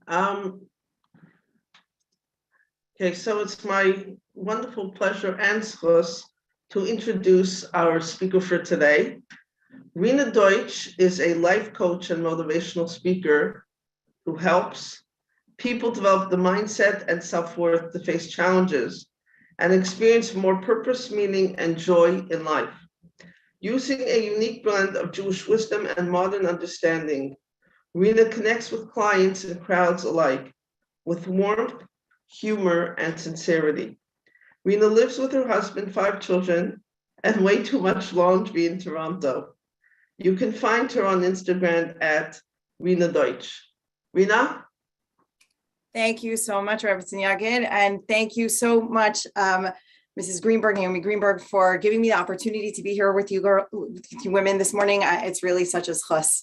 Um, okay, so it's my wonderful pleasure and zchus to introduce our speaker for today. Rina Deutsch is a life coach and motivational speaker who helps people develop the mindset and self-worth to face challenges and experience more purpose, meaning, and joy in life. Using a unique blend of Jewish wisdom and modern understanding, Rina connects with clients and crowds alike with warmth, humor, and sincerity. Rina lives with her husband, 5 children, and way too much laundry in Toronto. You can find her on Instagram at Rina Deutsch. Rina? Thank you so much, Rabbi Yagid, and thank you so much, Mrs. Greenberg, Naomi Greenberg, for giving me the opportunity to be here with you, women this morning. It's really such a zchus.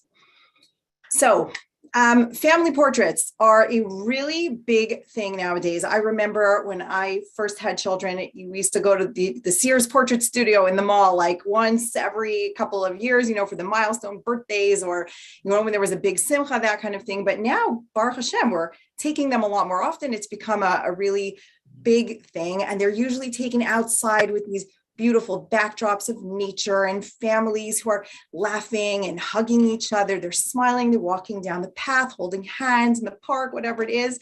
So, family portraits are a really big thing nowadays. I remember when I first had children, we used to go to the Sears Portrait Studio in the mall like once every couple of years, for the milestone birthdays or, when there was a big simcha, that kind of thing. But now, Baruch Hashem, we're taking them a lot more often. It's become a really big thing. And they're usually taken outside with these beautiful backdrops of nature and families who are laughing and hugging each other. They're smiling, they're walking down the path, holding hands in the park, whatever it is.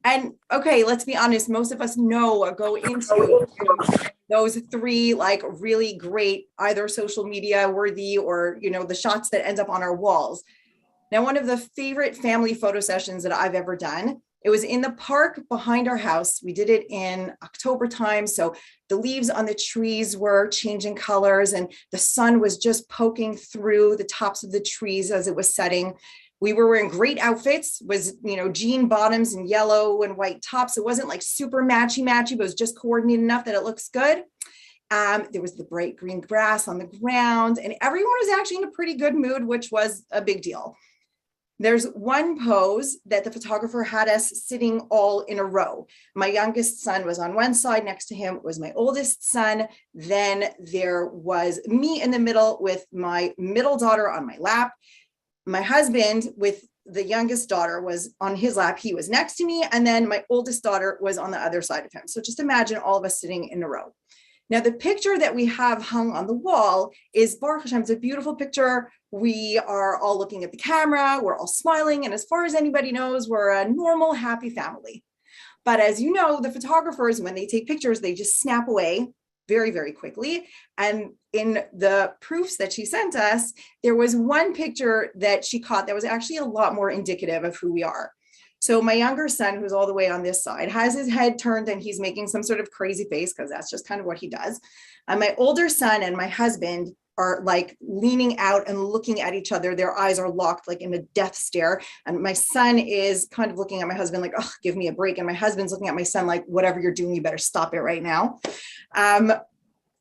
And okay, let's be honest, most of us know or go into those three really great, either social media worthy or, the shots that end up on our walls. Now, one of the favorite family photo sessions that I've ever done, it was in the park behind our house. We did it in October time. So the leaves on the trees were changing colors and the sun was just poking through the tops of the trees as it was setting. We were wearing great outfits, was, jean bottoms and yellow and white tops. It wasn't like super matchy, but it was just coordinated enough that it looks good. There was the bright green grass on the ground and everyone was actually in a pretty good mood, which was a big deal. There's one pose that the photographer had us sitting all in a row. My youngest son was on one side, next to him was my oldest son. Then there was me in the middle with my middle daughter on my lap. My husband with the youngest daughter was on his lap. He was next to me. And then my oldest daughter was on the other side of him. So just imagine all of us sitting in a row. Now, the picture that we have hung on the wall is Baruch Hashem. It's a beautiful picture. We are all looking at the camera. We're all smiling. And as far as anybody knows, we're a normal, happy family. But as you know, the photographers, when they take pictures, they just snap away very, very quickly. And in the proofs that she sent us, there was one picture that she caught that was actually a lot more indicative of who we are. So my younger son, who's all the way on this side, has his head turned and he's making some sort of crazy face because that's just kind of what he does. And my older son and my husband are like leaning out and looking at each other. Their eyes are locked like in a death stare. And my son is kind of looking at my husband like, oh, give me a break. And my husband's looking at my son like, whatever you're doing, you better stop it right now.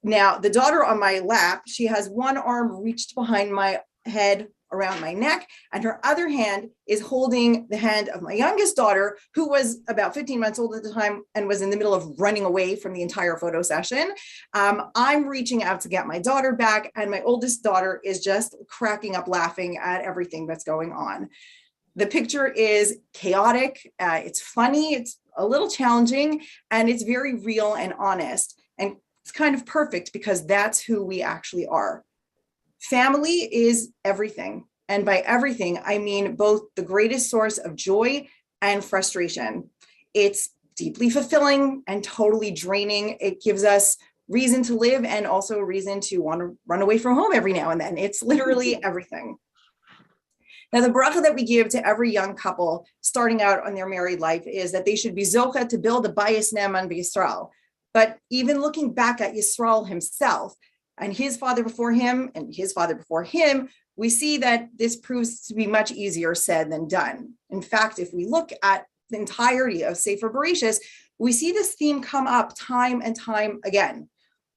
Now, the daughter on my lap, she has one arm reached behind my head around my neck, and her other hand is holding the hand of my youngest daughter, who was about 15 months old at the time and was in the middle of running away from the entire photo session. I'm reaching out to get my daughter back, and my oldest daughter is just cracking up laughing at everything that's going on. The picture is chaotic, it's funny, it's a little challenging, and it's very real and honest. And it's kind of perfect because that's who we actually are. Family is everything. And by everything, I mean both the greatest source of joy and frustration. It's deeply fulfilling and totally draining. It gives us reason to live and also reason to want to run away from home every now and then. It's literally everything. Now, the bracha that we give to every young couple starting out on their married life is that they should be zocha to build a bayis ne'eman b'Yisrael. But even looking back at Yisrael himself, and his father before him and his father before him, we see that this proves to be much easier said than done. In fact, if we look at the entirety of Sefer Bereshis, we see this theme come up time and time again.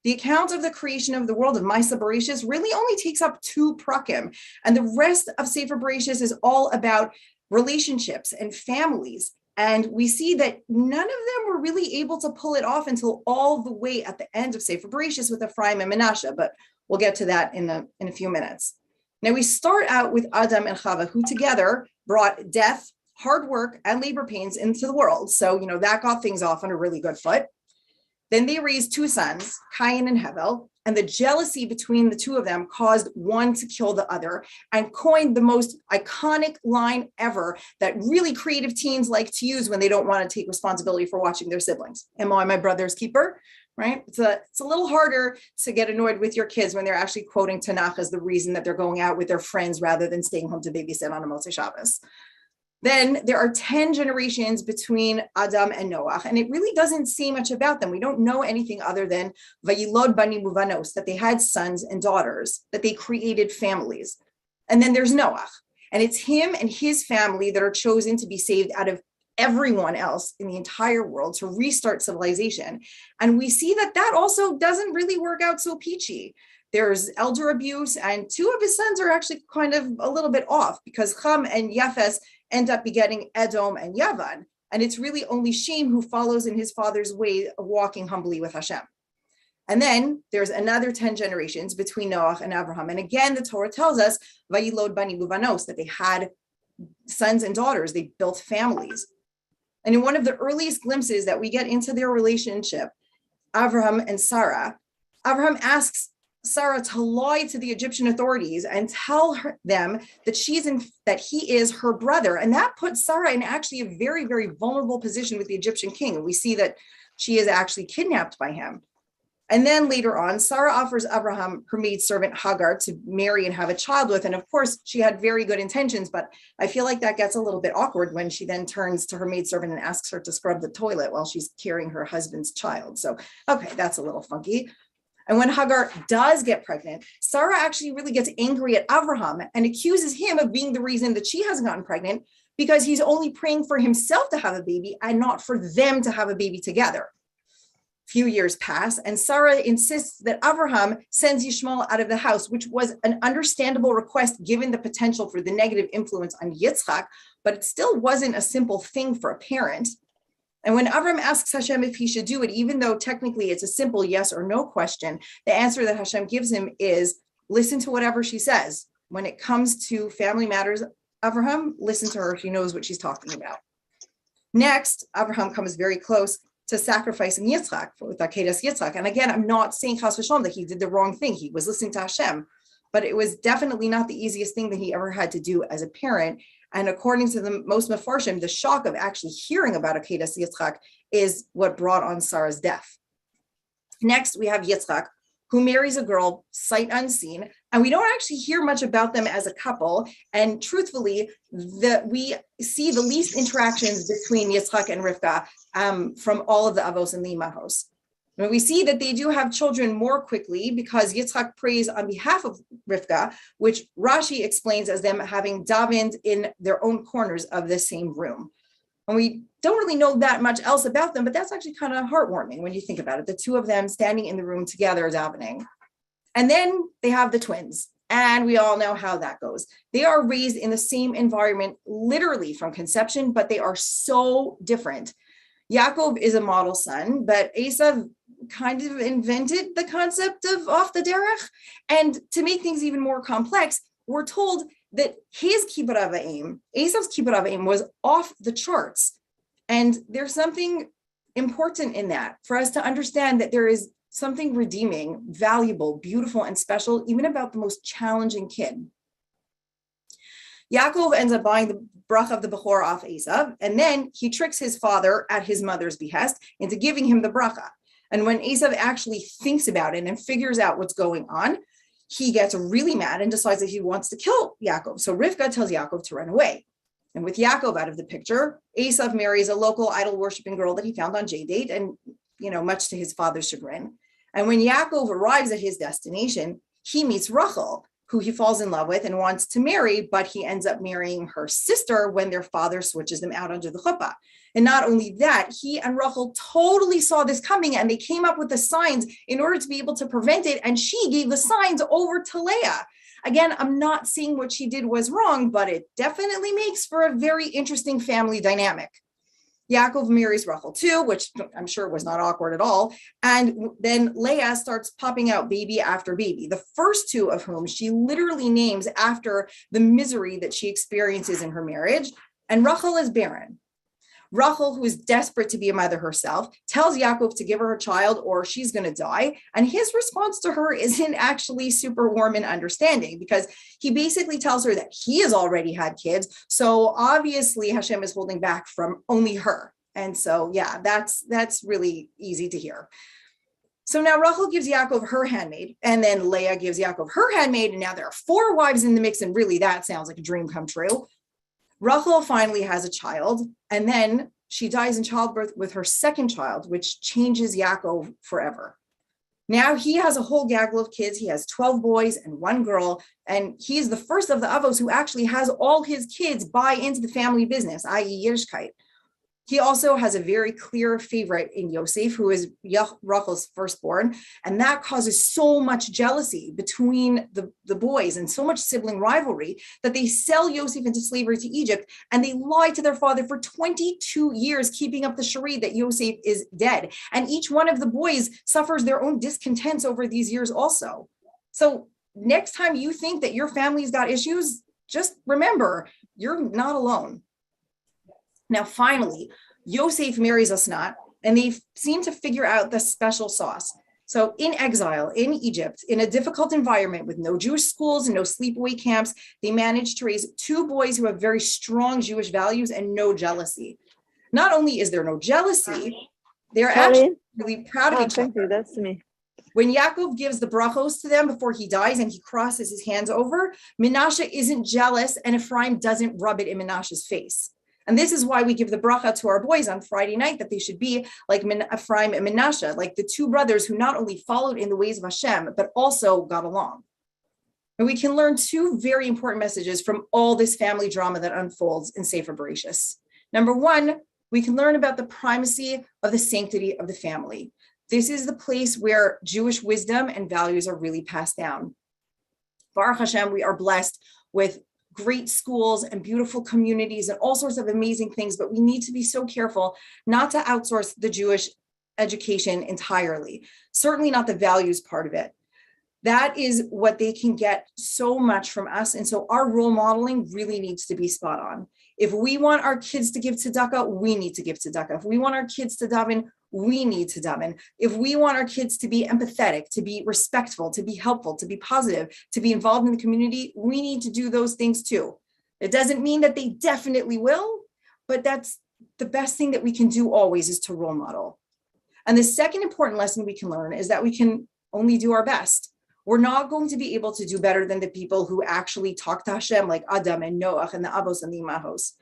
The account of the creation of the world of Maisa Bereshis really only takes up 2 prakim, and the rest of Sefer Bereshis is all about relationships and families. And we see that none of them were really able to pull it off until all the way at the end of Sefer Bereshis with Ephraim and Menashe, but we'll get to that in a few minutes. Now we start out with Adam and Chava, who together brought death, hard work and labor pains into the world. So, that got things off on a really good foot. Then they raised two sons, Cain and Hevel, and the jealousy between the two of them caused one to kill the other and coined the most iconic line ever that really creative teens like to use when they don't want to take responsibility for watching their siblings. Am I my brother's keeper? Right? It's a little harder to get annoyed with your kids when they're actually quoting Tanakh as the reason that they're going out with their friends rather than staying home to babysit on a Motzei Shabbos. Then there are 10 generations between Adam and Noach, and it really doesn't say much about them. We don't know anything other than Vayilod Bani Muvanos, that they had sons and daughters, that they created families. And then there's Noach, and it's him and his family that are chosen to be saved out of everyone else in the entire world to restart civilization. And we see that also doesn't really work out so peachy. There's elder abuse, and two of his sons are actually kind of a little bit off because Ham and Yafes end up begetting Edom and Yavan. And it's really only Shem who follows in his father's way of walking humbly with Hashem. And then there's another 10 generations between Noach and Abraham. And again, the Torah tells us, Vayilod Bani Muvanos, that they had sons and daughters, they built families. And in one of the earliest glimpses that we get into their relationship, Abraham and Sarah, Abraham asks Sarah to lie to the Egyptian authorities and tell them that he is her brother. And that puts Sarah in actually a very, very vulnerable position with the Egyptian king. And we see that she is actually kidnapped by him. And then later on, Sarah offers Abraham her maidservant Hagar to marry and have a child with. And of course, she had very good intentions, but I feel like that gets a little bit awkward when she then turns to her maidservant and asks her to scrub the toilet while she's carrying her husband's child. So, okay, that's a little funky. And when Hagar does get pregnant, Sarah actually really gets angry at Abraham and accuses him of being the reason that she hasn't gotten pregnant because he's only praying for himself to have a baby and not for them to have a baby together. Few years pass, and Sarah insists that Abraham sends Yishmael out of the house, which was an understandable request given the potential for the negative influence on Yitzchak, but it still wasn't a simple thing for a parent. And when Abraham asks Hashem if he should do it, even though technically it's a simple yes or no question, the answer that Hashem gives him is listen to whatever she says. When it comes to family matters, Abraham, listen to her. She knows what she's talking about. Next, Abraham comes very close to sacrificing Yitzchak with Akedas Yitzchak. And again, I'm not saying chas v'shalom that he did the wrong thing. He was listening to Hashem, but it was definitely not the easiest thing that he ever had to do as a parent. And according to the most Mefarshim, the shock of actually hearing about Akedas Yitzchak is what brought on Sarah's death. Next, we have Yitzchak, who marries a girl sight unseen, and we don't actually hear much about them as a couple. And truthfully, we see the least interactions between Yitzchak and Rivka from all of the Avos and the Imahos. And we see that they do have children more quickly because Yitzchak prays on behalf of Rivka, which Rashi explains as them having davened in their own corners of the same room. And we don't really know that much else about them, but that's actually kind of heartwarming when you think about it. The two of them standing in the room together davening. And then they have the twins. And we all know how that goes. They are raised in the same environment, literally from conception, but they are so different. Yaakov is a model son, but Esav kind of invented the concept of off the derech. And to make things even more complex, we're told that his kibbud av va'em, Esav's kibbud av va'em, was off the charts. And there's something important in that for us to understand that there is something redeeming, valuable, beautiful, and special, even about the most challenging kid. Yaakov ends up buying the brach of the Bechor off Esav, and then he tricks his father at his mother's behest into giving him the bracha. And when Esav actually thinks about it and figures out what's going on, he gets really mad and decides that he wants to kill Yaakov. So Rivka tells Yaakov to run away. And with Yaakov out of the picture, Esav marries a local idol worshiping girl that he found on J-Date, and much to his father's chagrin. And when Yaakov arrives at his destination, he meets Rachel, who he falls in love with and wants to marry, but he ends up marrying her sister when their father switches them out under the chuppah. And not only that, he and Rachel totally saw this coming, and they came up with the signs in order to be able to prevent it, and she gave the signs over to Leah. Again, I'm not saying what she did was wrong, but it definitely makes for a very interesting family dynamic. Yaakov marries Rachel too, which I'm sure was not awkward at all. And then Leah starts popping out baby after baby, the first two of whom she literally names after the misery that she experiences in her marriage. And Rachel is barren. Rachel, who is desperate to be a mother herself, tells Yaakov to give her child or she's going to die. And his response to her isn't actually super warm and understanding, because he basically tells her that he has already had kids. So obviously Hashem is holding back from only her. And so, yeah, that's really easy to hear. So now Rachel gives Yaakov her handmaid, and then Leah gives Yaakov her handmaid. And now there are 4 wives in the mix. And really, that sounds like a dream come true. Rachel finally has a child, and then she dies in childbirth with her second child, which changes Yaakov forever. Now he has a whole gaggle of kids. He has 12 boys and 1 girl, and he's the first of the Avos who actually has all his kids buy into the family business, i.e. Yiddishkeit. He also has a very clear favorite in Yosef, who is Rachel's firstborn, and that causes so much jealousy between the boys and so much sibling rivalry that they sell Yosef into slavery to Egypt, and they lie to their father for 22 years, keeping up the charade that Yosef is dead. And each one of the boys suffers their own discontents over these years also. So next time you think that your family's got issues, just remember, you're not alone. Now, finally, Yosef marries Asnat, and they seem to figure out the special sauce. So in exile in Egypt, in a difficult environment with no Jewish schools and no sleepaway camps, they managed to raise 2 boys who have very strong Jewish values and no jealousy. Not only is there no jealousy, they're actually really proud of each other. Thank you, that's me. When Yaakov gives the brachos to them before he dies and he crosses his hands over, Menashe isn't jealous, and Ephraim doesn't rub it in Menashe's face. And this is why we give the bracha to our boys on Friday night, that they should be like Ephraim and Menashe, like the 2 brothers who not only followed in the ways of Hashem, but also got along. And we can learn 2 very important messages from all this family drama that unfolds in Sefer Bereshis. Number 1, we can learn about the primacy of the sanctity of the family. This is the place where Jewish wisdom and values are really passed down. Baruch Hashem, we are blessed with great schools and beautiful communities and all sorts of amazing things, but we need to be so careful not to outsource the Jewish education entirely, certainly not the values part of it. That is what they can get so much from us. And so our role modeling really needs to be spot on. If we want our kids to give tzedakah, we need to give tzedakah. If we want our kids to daven, we need to daven. If we want our kids to be empathetic, to be respectful, to be helpful, to be positive, to be involved in the community, we need to do those things too. It doesn't mean that they definitely will, but that's the best thing that we can do always, is to role model. And the second important lesson we can learn is that we can only do our best. We're not going to be able to do better than the people who actually talk to Hashem, like Adam and Noach and the Abos and the Imahos.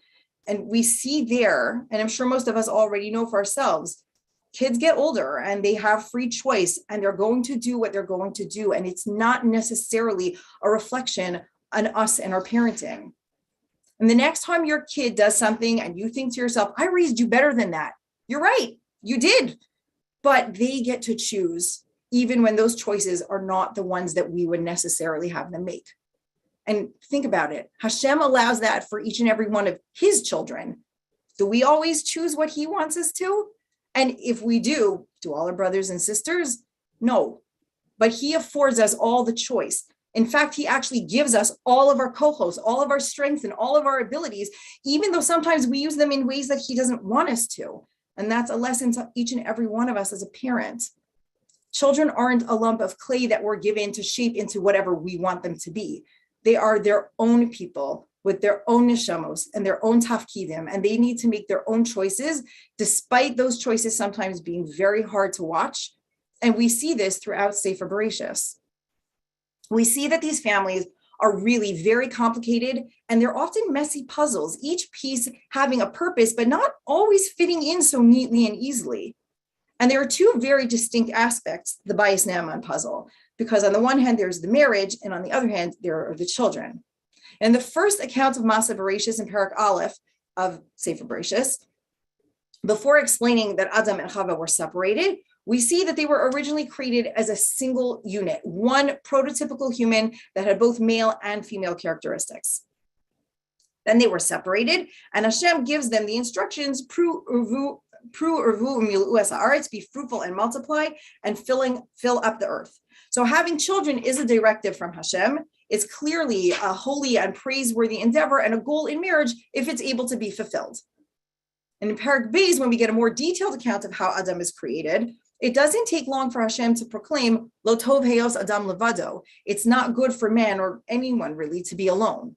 And we see there, and I'm sure most of us already know for ourselves, kids get older and they have free choice and they're going to do what they're going to do. And it's not necessarily a reflection on us and our parenting. And the next time your kid does something and you think to yourself, I raised you better than that. You're right, you did. But they get to choose, even when those choices are not the ones that we would necessarily have them make. And think about it. Hashem allows that for each and every one of his children. Do we always choose what he wants us to? And if we do all our brothers and sisters? No. But he affords us all the choice. In fact, he actually gives us all of our kohos, all of our strengths and all of our abilities, even though sometimes we use them in ways that he doesn't want us to. And that's a lesson to each and every one of us as a parent. Children aren't a lump of clay that we're given to shape into whatever we want them to be. They are their own people with their own neshamos and their own tafkidim, and they need to make their own choices, despite those choices sometimes being very hard to watch. And we see this throughout Sefer Bereshis. We see that these families are really very complicated, and they're often messy puzzles, each piece having a purpose, but not always fitting in so neatly and easily. And there are 2 very distinct aspects, the Bayis Naaman puzzle, because on the one hand, there's the marriage, and on the other hand, there are the children. And the first account of Masa Bereshis in Parak Aleph of Sefer Bereshis, before explaining that Adam and Chava were separated, we see that they were originally created as a single unit, one prototypical human that had both male and female characteristics. Then they were separated, and Hashem gives them the instructions, be fruitful and multiply, and fill up the earth. So having children is a directive from Hashem. It's clearly a holy and praiseworthy endeavor and a goal in marriage if it's able to be fulfilled. And in Perek Beis, when we get a more detailed account of how Adam is created, it doesn't take long for Hashem to proclaim, Lo tov heyos Adam levado. It's not good for man or anyone really to be alone.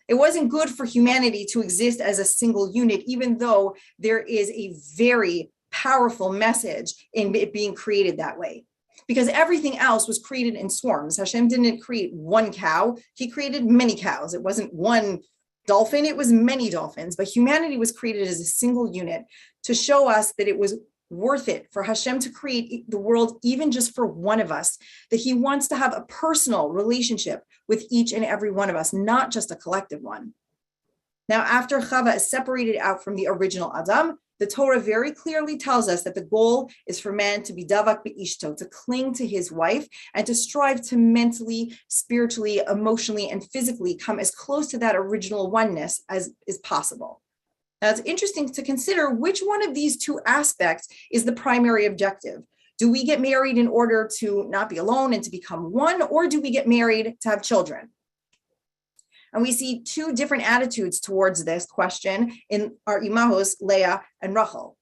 It wasn't good for humanity to exist as a single unit, even though there is a very powerful message in it being created that way. Because everything else was created in swarms. Hashem didn't create one cow, he created many cows. It wasn't one dolphin, it was many dolphins. But humanity was created as a single unit to show us that it was worth it for Hashem to create the world, even just for one of us, that he wants to have a personal relationship with each and every one of us, not just a collective one. Now, after Chava is separated out from the original Adam, the Torah very clearly tells us that the goal is for man to be davak be'ishto, to cling to his wife and to strive to mentally, spiritually, emotionally, and physically come as close to that original oneness as is possible. Now, it's interesting to consider which one of these two aspects is the primary objective. Do we get married in order to not be alone and to become one, or do we get married to have children? And we see two different attitudes towards this question in our imahos, Leah and Rachel.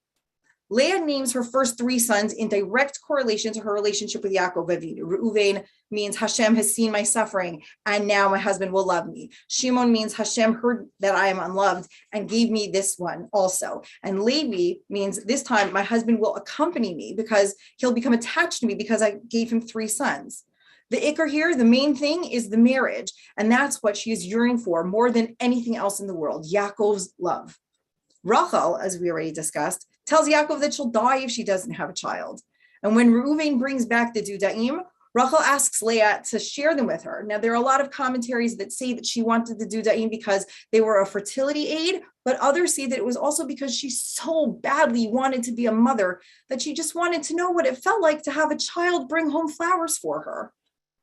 Leah names her first three sons in direct correlation to her relationship with Yaakov Avinu. Reuven means Hashem has seen my suffering and now my husband will love me. Shimon means Hashem heard that I am unloved and gave me this one also. And Levi means this time my husband will accompany me because he'll become attached to me because I gave him three sons. The ikar here, the main thing, is the marriage. And that's what she is yearning for more than anything else in the world, Yaakov's love. Rachel, as we already discussed, tells Yaakov that she'll die if she doesn't have a child. And when Reuven brings back the dudaim, Rachel asks Leah to share them with her. Now, there are a lot of commentaries that say that she wanted the dudaim because they were a fertility aid, but others say that it was also because she so badly wanted to be a mother that she just wanted to know what it felt like to have a child bring home flowers for her.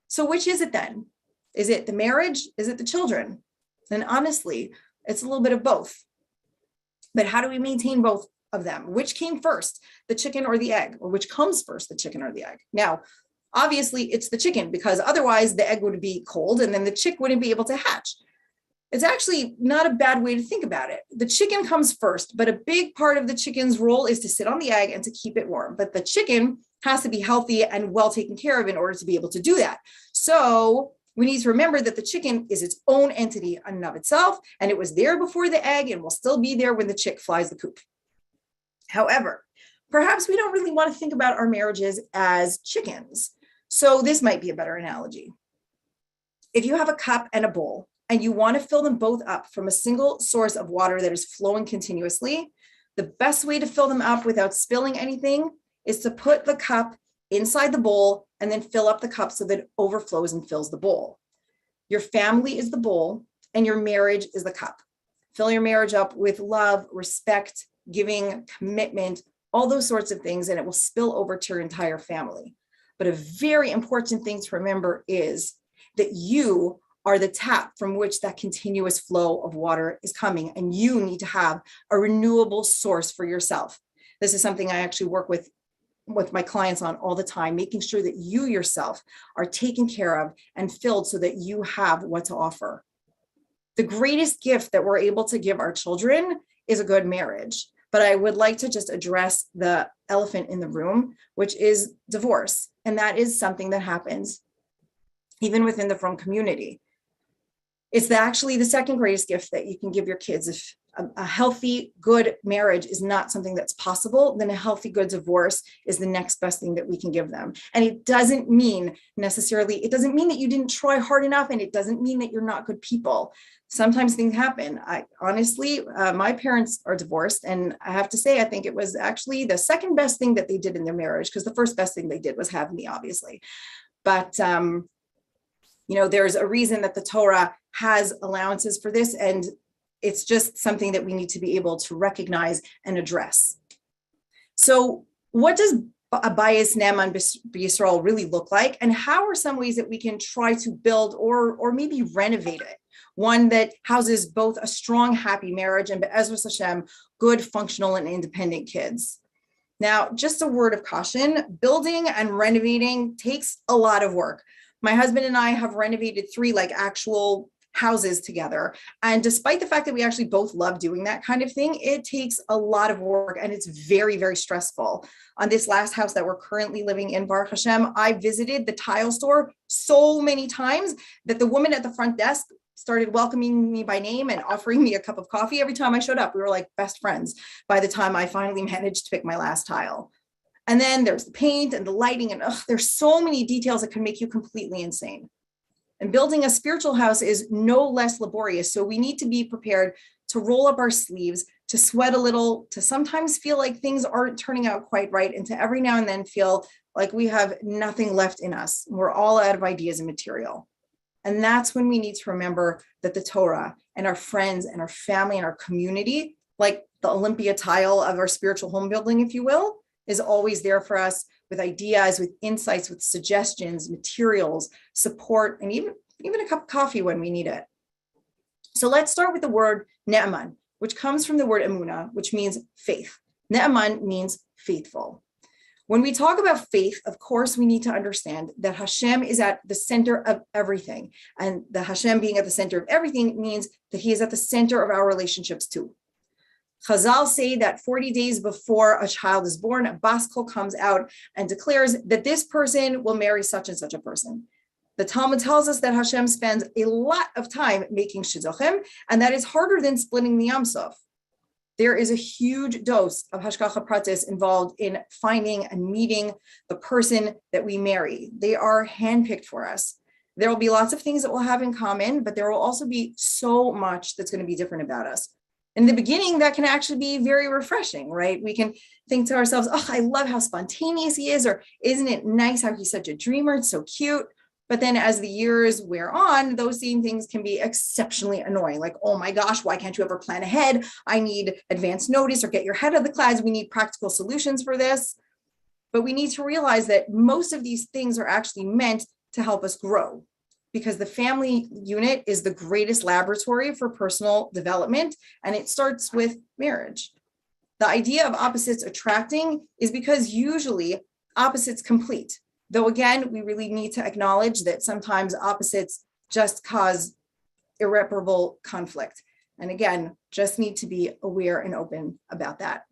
So which is it then? Is it the marriage? Is it the children? And honestly, it's a little bit of both. But how do we maintain both of them? Which came first, the chicken or the egg? Or which comes first, the chicken or the egg? Now, obviously, it's the chicken because otherwise the egg would be cold and then the chick wouldn't be able to hatch. It's actually not a bad way to think about it. The chicken comes first, but a big part of the chicken's role is to sit on the egg and to keep it warm. But the chicken has to be healthy and well taken care of in order to be able to do that. So we need to remember that the chicken is its own entity in and of itself, and it was there before the egg and will still be there when the chick flies the coop. However, perhaps we don't really want to think about our marriages as chickens. So this might be a better analogy. If you have a cup and a bowl, and you want to fill them both up from a single source of water that is flowing continuously, the best way to fill them up without spilling anything is to put the cup inside the bowl and then fill up the cup so that it overflows and fills the bowl. Your family is the bowl and your marriage is the cup. Fill your marriage up with love, respect, giving, commitment, all those sorts of things, and it will spill over to your entire family. But a very important thing to remember is that you are the tap from which that continuous flow of water is coming, and you need to have a renewable source for yourself. This is something I actually work with my clients on all the time, making sure that you yourself are taken care of and filled so that you have what to offer. The greatest gift that we're able to give our children is a good marriage. But I would like to just address the elephant in the room, which is divorce. And that is something that happens even within the frum community. It's actually the second greatest gift that you can give your kids. If a healthy, good marriage is not something that's possible, then a healthy, good divorce is the next best thing that we can give them. And it doesn't mean necessarily, it doesn't mean that you didn't try hard enough, and it doesn't mean that you're not good people. Sometimes things happen. Honestly, my parents are divorced, and I have to say, I think it was actually the second best thing that they did in their marriage, because the first best thing they did was have me, obviously. But there's a reason that the Torah has allowances for this, and it's just something that we need to be able to recognize and address. So what does a bias ne'eman b'Yisrael really look like? And how are some ways that we can try to build or maybe renovate it? One that houses both a strong, happy marriage and be'ezras Hashem, good, functional, and independent kids. Now, just a word of caution, building and renovating takes a lot of work. My husband and I have renovated 3 like actual houses together. And despite the fact that we actually both love doing that kind of thing, it takes a lot of work and it's very, very stressful. On this last house that we're currently living in, Baruch Hashem, I visited the tile store so many times that the woman at the front desk started welcoming me by name and offering me a cup of coffee every time I showed up. We were like best friends by the time I finally managed to pick my last tile. And then there's the paint and the lighting, and there's so many details that can make you completely insane. And building a spiritual house is no less laborious. So we need to be prepared to roll up our sleeves, to sweat a little, to sometimes feel like things aren't turning out quite right, and to every now and then feel like we have nothing left in us. We're all out of ideas and material. And that's when we need to remember that the Torah and our friends and our family and our community, like the Olympia tile of our spiritual home building, if you will, is always there for us with ideas, with insights, with suggestions, materials, support, and even a cup of coffee when we need it. So let's start with the word ne'eman, which comes from the word emunah, which means faith. Ne'eman means faithful. When we talk about faith, of course, we need to understand that Hashem is at the center of everything. And the Hashem being at the center of everything means that he is at the center of our relationships too. Chazal say that 40 days before a child is born, a bas kol comes out and declares that this person will marry such and such a person. The Talmud tells us that Hashem spends a lot of time making shidduchim, and that is harder than splitting the Yam Suf. There is a huge dose of hashgacha pratis involved in finding and meeting the person that we marry. They are handpicked for us. There will be lots of things that we'll have in common, but there will also be so much that's going to be different about us. In the beginning, that can actually be very refreshing, right? We can think to ourselves, oh, I love how spontaneous he is, or isn't it nice how he's such a dreamer? It's so cute. But then as the years wear on, those same things can be exceptionally annoying. Like, oh my gosh, why can't you ever plan ahead? I need advance notice, or get your head out of the clouds. We need practical solutions for this. But we need to realize that most of these things are actually meant to help us grow, because the family unit is the greatest laboratory for personal development, and it starts with marriage. The idea of opposites attracting is because usually opposites complete. Though again, we really need to acknowledge that sometimes opposites just cause irreparable conflict. And again, just need to be aware and open about that.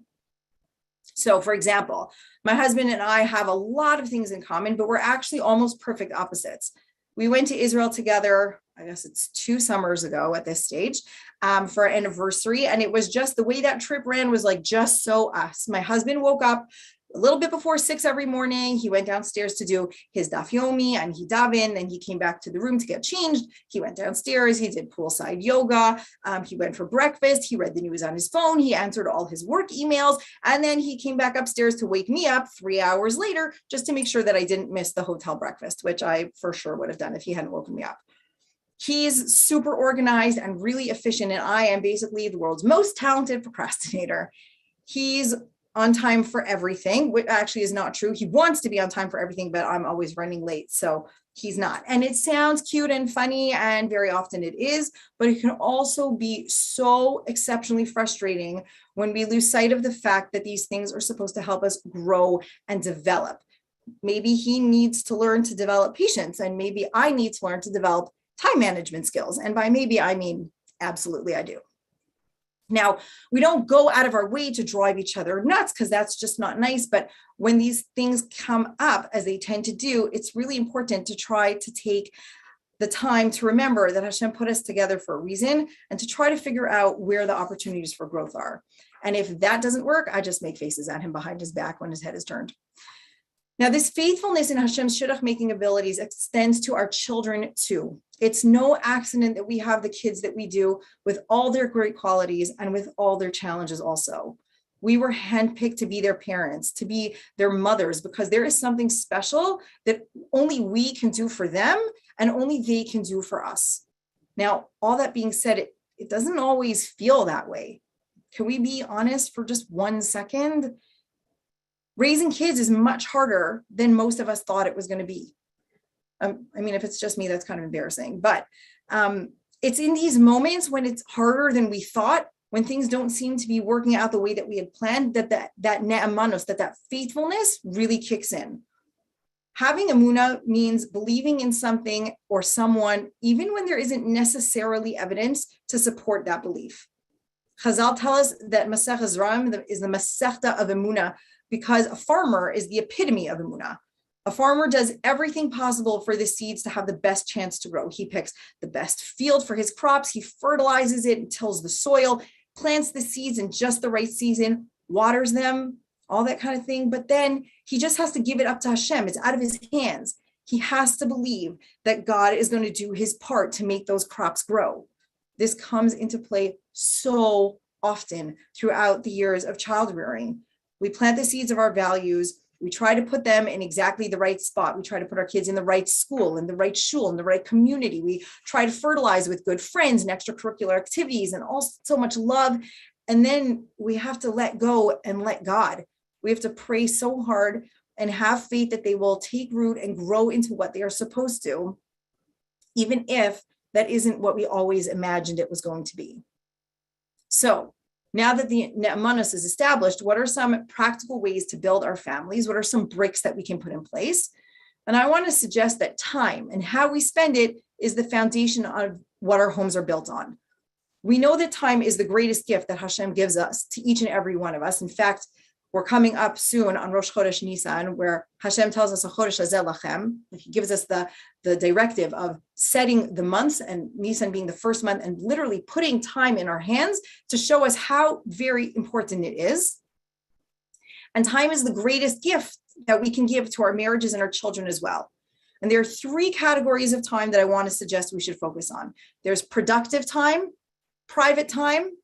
So for example, my husband and I have a lot of things in common, but we're actually almost perfect opposites. We went to Israel together, I guess it's 2 summers ago at this stage, for our anniversary. And it was just the way that trip ran was like just so us. My husband woke up a little bit before 6 every morning. He went downstairs to do his daf yomi and he davened, and he came back to the room to get changed. He went downstairs, he did poolside yoga. He went for breakfast. He read the news on his phone. He answered all his work emails. And then he came back upstairs to wake me up 3 hours later, just to make sure that I didn't miss the hotel breakfast, which I for sure would have done if he hadn't woken me up. He's super organized and really efficient, and I am basically the world's most talented procrastinator. He's on time for everything, which actually is not true. He wants to be on time for everything, but I'm always running late, so he's not. And it sounds cute and funny, and very often it is, but it can also be so exceptionally frustrating when we lose sight of the fact that these things are supposed to help us grow and develop. Maybe he needs to learn to develop patience, and maybe I need to learn to develop time management skills. And by maybe, I mean, absolutely I do. Now, we don't go out of our way to drive each other nuts, because that's just not nice. But when these things come up, as they tend to do, it's really important to try to take the time to remember that Hashem put us together for a reason, and to try to figure out where the opportunities for growth are. And if that doesn't work, I just make faces at him behind his back when his head is turned. Now, this faithfulness in Hashem's shidduch making abilities extends to our children too. It's no accident that we have the kids that we do, with all their great qualities and with all their challenges also. We were handpicked to be their parents, to be their mothers, because there is something special that only we can do for them and only they can do for us. Now, all that being said, it doesn't always feel that way. Can we be honest for just 1 second? Raising kids is much harder than most of us thought it was going to be. I mean, if it's just me, that's kind of embarrassing, but it's in these moments when it's harder than we thought, when things don't seem to be working out the way that we had planned, that ne'emanos, that faithfulness really kicks in. Having emunah means believing in something or someone, even when there isn't necessarily evidence to support that belief. Chazal tell us that Masech Zeraim is the Masechta of emunah because a farmer is the epitome of emunah. A farmer does everything possible for the seeds to have the best chance to grow. He picks the best field for his crops. He fertilizes it and tills the soil, plants the seeds in just the right season, waters them, all that kind of thing. But then he just has to give it up to Hashem. It's out of his hands. He has to believe that God is going to do his part to make those crops grow. This comes into play so often throughout the years of child rearing. We plant the seeds of our values. We try to put them in exactly the right spot. We try to put our kids in the right school, in the right shul, in the right community. We try to fertilize with good friends and extracurricular activities and all so much love. And then we have to let go and let God. We have to pray so hard and have faith that they will take root and grow into what they are supposed to, even if that isn't what we always imagined it was going to be. So now that the ne'emanos is established, what are some practical ways to build our families? What are some bricks that we can put in place? And I want to suggest that time and how we spend it is the foundation of what our homes are built on. We know that time is the greatest gift that Hashem gives us to each and every one of us. In fact, we're coming up soon on Rosh Chodesh Nisan, where Hashem tells us, "Chodesh hazeh lachem." He gives us the directive of setting the months, and Nisan being the first month, and literally putting time in our hands to show us how very important it is. And time is the greatest gift that we can give to our marriages and our children as well. And there are three categories of time that I want to suggest we should focus on. There's productive time, private time,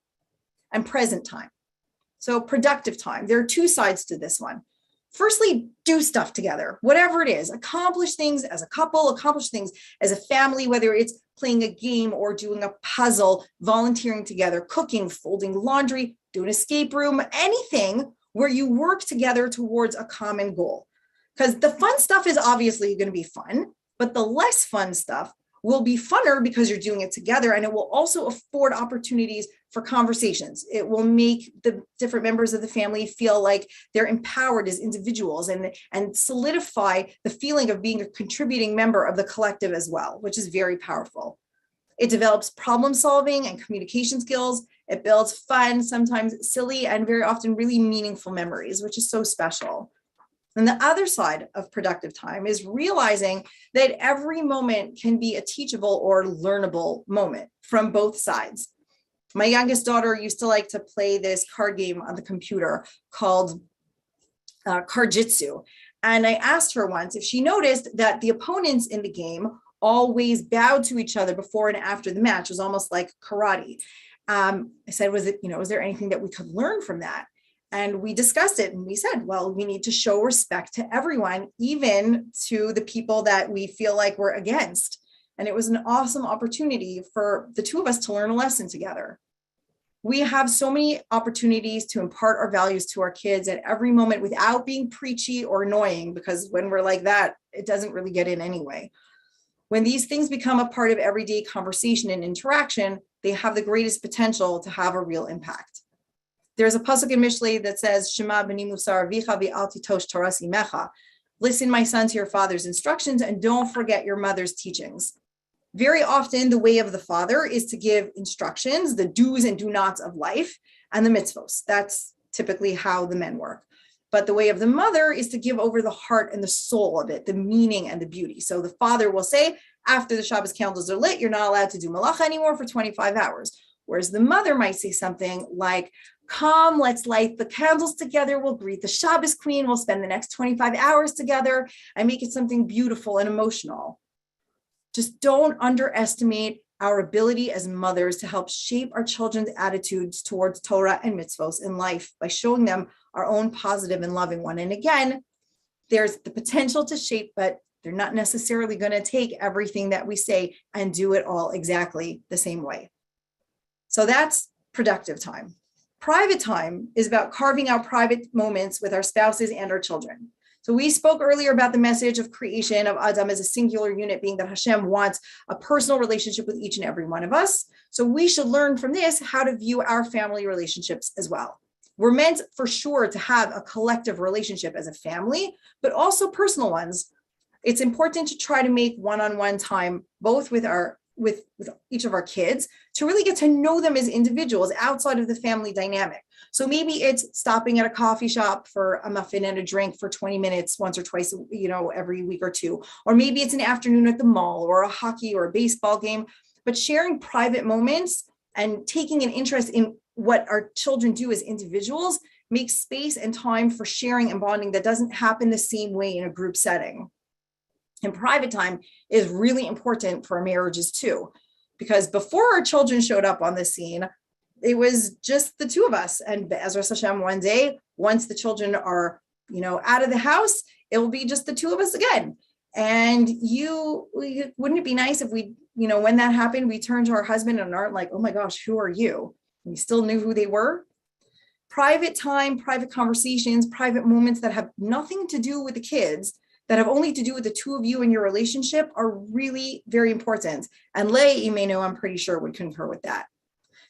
and present time. So productive time, there are two sides to this one. Firstly, do stuff together, whatever it is, accomplish things as a couple, accomplish things as a family, whether it's playing a game or doing a puzzle, volunteering together, cooking, folding laundry, do an escape room, anything where you work together towards a common goal. Because the fun stuff is obviously going to be fun, but the less fun stuff will be funner because you're doing it together, and it will also afford opportunities for conversations. It will make the different members of the family feel like they're empowered as individuals and solidify the feeling of being a contributing member of the collective as well, which is very powerful. It develops problem solving and communication skills. It builds fun, sometimes silly, and very often really meaningful memories, which is so special. And the other side of productive time is realizing that every moment can be a teachable or learnable moment from both sides. My youngest daughter used to like to play this card game on the computer called Cardjitsu. And I asked her once if she noticed that the opponents in the game always bowed to each other before and after the match. It was almost like karate. I said, was there anything that we could learn from that? And we discussed it and we said, well, we need to show respect to everyone, even to the people that we feel like we're against. And it was an awesome opportunity for the two of us to learn a lesson together. We have so many opportunities to impart our values to our kids at every moment without being preachy or annoying, because when we're like that, it doesn't really get in anyway. When these things become a part of everyday conversation and interaction, they have the greatest potential to have a real impact. There's a pasuk in Mishlei that says, "Shema b'ni musar avicha v'al titosh toras imecha." Listen, my son, to your father's instructions, and don't forget your mother's teachings. Very often, the way of the father is to give instructions, the do's and do nots of life, and the mitzvos. That's typically how the men work. But the way of the mother is to give over the heart and the soul of it, the meaning and the beauty. So the father will say, after the Shabbos candles are lit, you're not allowed to do malacha anymore for 25 hours. Whereas the mother might say something like, come, let's light the candles together. We'll greet the Shabbos queen. We'll spend the next 25 hours together and make it something beautiful and emotional. Just don't underestimate our ability as mothers to help shape our children's attitudes towards Torah and mitzvos in life by showing them our own positive and loving one. And again, there's the potential to shape, but they're not necessarily going to take everything that we say and do it all exactly the same way. So that's productive time. Private time is about carving out private moments with our spouses and our children. So we spoke earlier about the message of creation of Adam as a singular unit, being that Hashem wants a personal relationship with each and every one of us. So we should learn from this how to view our family relationships as well. We're meant for sure to have a collective relationship as a family, but also personal ones. It's important to try to make one-on-one time, both with each of our kids, to really get to know them as individuals outside of the family dynamic. So maybe it's stopping at a coffee shop for a muffin and a drink for 20 minutes once or twice, every week or two. Or maybe it's an afternoon at the mall or a hockey or a baseball game, but sharing private moments and taking an interest in what our children do as individuals makes space and time for sharing and bonding that doesn't happen the same way in a group setting. And private time is really important for our marriages too, because before our children showed up on the scene, it was just the two of us. And Be'ezras Hashem, one day, once the children are, out of the house, it will be just the two of us again. And wouldn't it be nice if we, when that happened, we turned to our husband and aren't like, oh my gosh, who are you? We still knew who they were. Private time, private conversations, private moments that have nothing to do with the kids, that have only to do with the two of you and your relationship, are really very important. And Leigh Imenu, I'm pretty sure, would concur with that.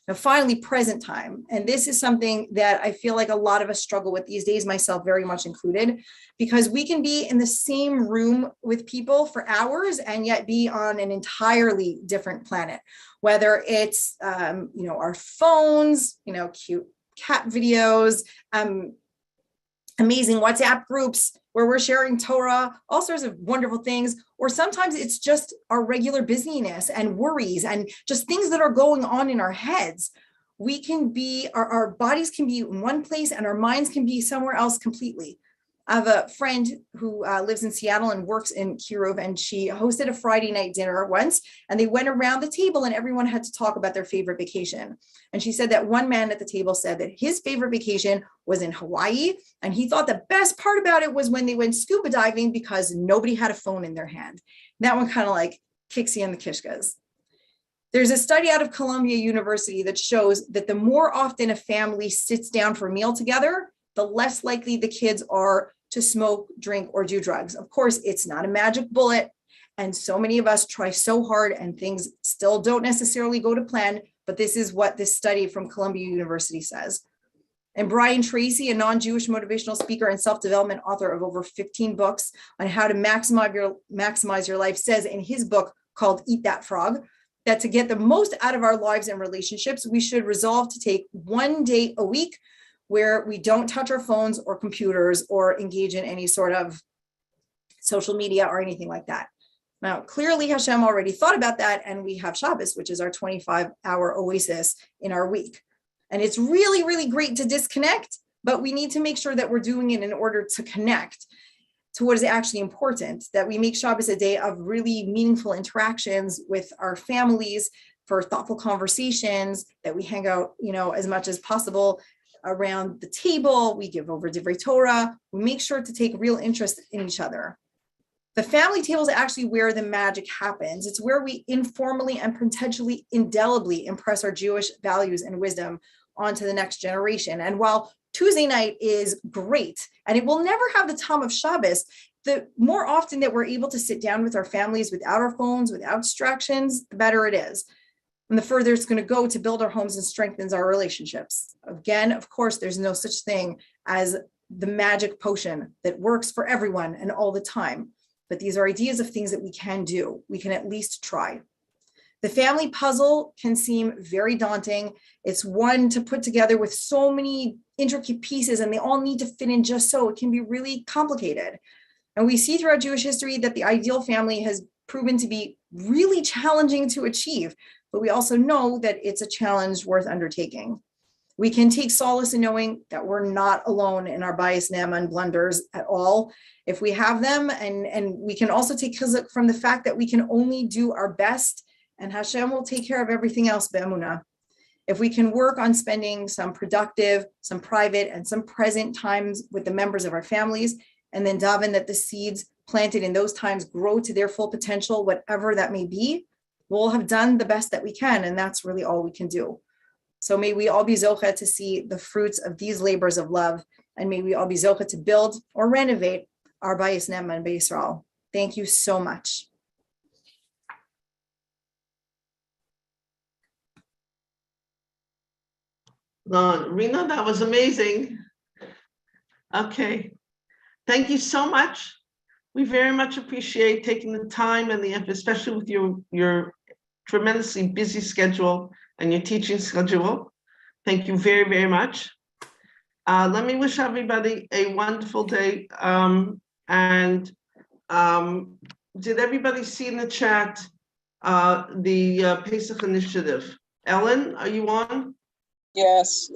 Now, finally, present time. And this is something that I feel like a lot of us struggle with these days, myself very much included, because we can be in the same room with people for hours and yet be on an entirely different planet, whether it's, our phones, cute cat videos, amazing WhatsApp groups where we're sharing Torah, all sorts of wonderful things. Or sometimes it's just our regular busyness and worries and just things that are going on in our heads. We can be, our bodies can be in one place and our minds can be somewhere else completely. I have a friend who lives in Seattle and works in Kirov, and she hosted a Friday night dinner once, and they went around the table and everyone had to talk about their favorite vacation. And she said that one man at the table said that his favorite vacation was in Hawaii, and he thought the best part about it was when they went scuba diving because nobody had a phone in their hand. That one kind of like kicks you in the kishkas. There's a study out of Columbia University that shows that the more often a family sits down for a meal together, the less likely the kids are to smoke, drink, or do drugs. Of course, it's not a magic bullet. And so many of us try so hard and things still don't necessarily go to plan, but this is what this study from Columbia University says. And Brian Tracy, a non-Jewish motivational speaker and self-development author of over 15 books on how to maximize your life, says in his book called Eat That Frog, that to get the most out of our lives and relationships, we should resolve to take one day a week where we don't touch our phones or computers or engage in any sort of social media or anything like that. Now, clearly Hashem already thought about that, and we have Shabbos, which is our 25-hour oasis in our week. And it's really, really great to disconnect, but we need to make sure that we're doing it in order to connect to what is actually important, that we make Shabbos a day of really meaningful interactions with our families, for thoughtful conversations, that we hang out, as much as possible around the table, we give over Divrei Torah, we make sure to take real interest in each other. The family table is actually where the magic happens. It's where we informally and potentially indelibly impress our Jewish values and wisdom onto the next generation. And while Tuesday night is great, and it will never have the time of Shabbos, the more often that we're able to sit down with our families without our phones, without distractions, the better it is. And the further it's going to go to build our homes and strengthens our relationships. Again, of course, there's no such thing as the magic potion that works for everyone and all the time. But these are ideas of things that we can do. We can at least try. The family puzzle can seem very daunting. It's one to put together with so many intricate pieces, and they all need to fit in just so. It can be really complicated. And we see throughout Jewish history that the ideal family has proven to be really challenging to achieve. But we also know that it's a challenge worth undertaking. We can take solace in knowing that we're not alone in our bias and blunders at all, if we have them. And we can also take chizuk from the fact that we can only do our best, and Hashem will take care of everything else, be'emunah. If we can work on spending some productive, some private, and some present times with the members of our families, and then daven that the seeds planted in those times grow to their full potential, whatever that may be, we'll have done the best that we can, and that's really all we can do. So may we all be zocheh to see the fruits of these labors of love, and may we all be zocheh to build or renovate our Bayis Ne'eman B'Yisrael. Thank you so much. Rina, that was amazing. Okay, thank you so much. We very much appreciate taking the time and the effort, especially with your tremendously busy schedule and your teaching schedule. Thank you very, very much. Let me wish everybody a wonderful day. Did everybody see in the chat the Pesach initiative? Ellen, are you on? Yes.